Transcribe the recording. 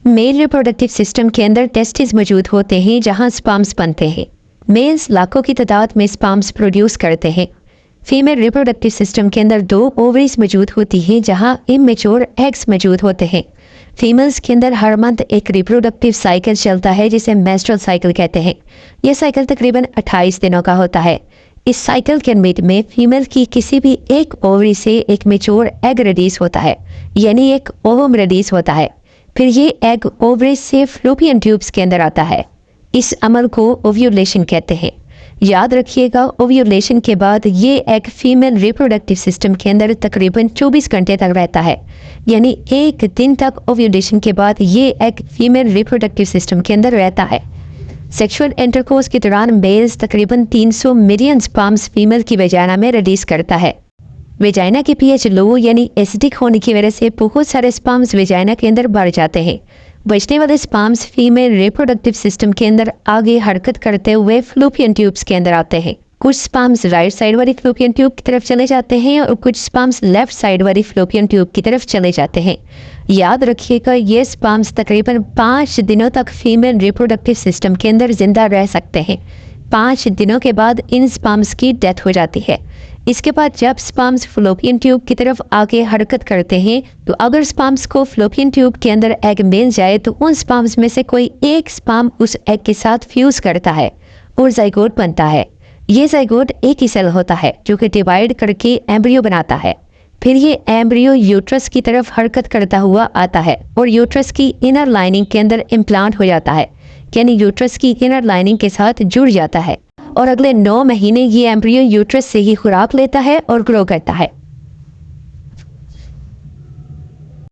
Male reproductive system के अंदर testis मौजूद होते हैं जहां स्पर्म्स बनते हैं। मेल्स लाखों की तादाद में स्पर्म्स प्रोड्यूस करते हैं। फीमेल रिप्रोडक्टिव सिस्टम के अंदर 2 ओवरीज मौजूद होती हैं जहां इमेच्योर एग्स मौजूद होते हैं। फीमेल्स के अंदर हर मंथ एक रिप्रोडक्टिव साइकिल चलता है जिसे मेंस्ट्रुअल साइकिल कहते हैं। यह साइकिल तकरीबन 28 दिनों का होता है। इस साइकिल के मिड में फीमेल की किसी भी एक ओवरी से एक मेच्योर एग रिलीज होता है, यानी एक ओवम रिलीज होता है। फिर ये एग ओवरी से फ्लोपियन ट्यूब्स के अंदर आता है। इस अमल को ओव्यूलेशन कहते हैं। याद रखिएगा, ओव्यूलेशन के बाद ये एग फीमेल रिप्रोडक्टिव सिस्टम के अंदर तकरीबन 24 घंटे तक रहता है, यानी एक दिन तक ओव्यूलेशन के बाद ये एग फीमेल रिप्रोडक्टिव सिस्टम के अंदर रहता है। सेक्सुअल इंटरकोर्स के दौरान मेल्स तकरीबन 300 मिलियन स्पर्म्स फीमेल की वेजाइना में रिलीज करता है। वेजाइना की पीएच लो यानी एसिडिक होने की वजह से बहुत सारे स्पर्म्स वेजाइना के अंदर बढ़ जाते हैं। बचने वाले स्पर्म्स फीमेल रिप्रोडक्टिव सिस्टम के अंदर आगे हरकत करते हुए फ्लोपियन ट्यूब्स के अंदर आते हैं। कुछ स्पर्म्स राइट साइड वाली फ्लोपियन ट्यूब की तरफ चले जाते हैं और कुछ स्पर्म्स लेफ्ट साइड वाली फ्लोपियन ट्यूब की तरफ चले जाते हैं। याद रखिएगा, ये स्पर्म्स तकरीबन 5 दिनों तक फीमेल रिप्रोडक्टिव सिस्टम के अंदर जिंदा रह सकते हैं। 5 दिनों के बाद इन स्पर्म्स की डेथ हो जाती है। इसके बाद जब स्पर्म्स फ्लोपियन ट्यूब की तरफ आगे हरकत करते हैं तो अगर स्पर्म्स को फ्लोपियन ट्यूब के अंदर एग मिल जाए तो उन स्पर्म्स में से कोई एक स्पर्म उस एग के साथ फ्यूज करता है और जाइगोट बनता है। ये जाइगोट एक ही सेल होता है जो कि डिवाइड करके एम्ब्रियो बनाता है। फिर ये एम्ब्रियो यूट्रस की तरफ हरकत करता हुआ आता है और यूट्रस की इनर लाइनिंग के अंदर इम्प्लांट हो जाता है, यानी यूट्रस की इनर लाइनिंग के साथ जुड़ जाता है और अगले 9 महीने ये एम्ब्रियो यूट्रस से ही खुराक लेता है और ग्रो करता है।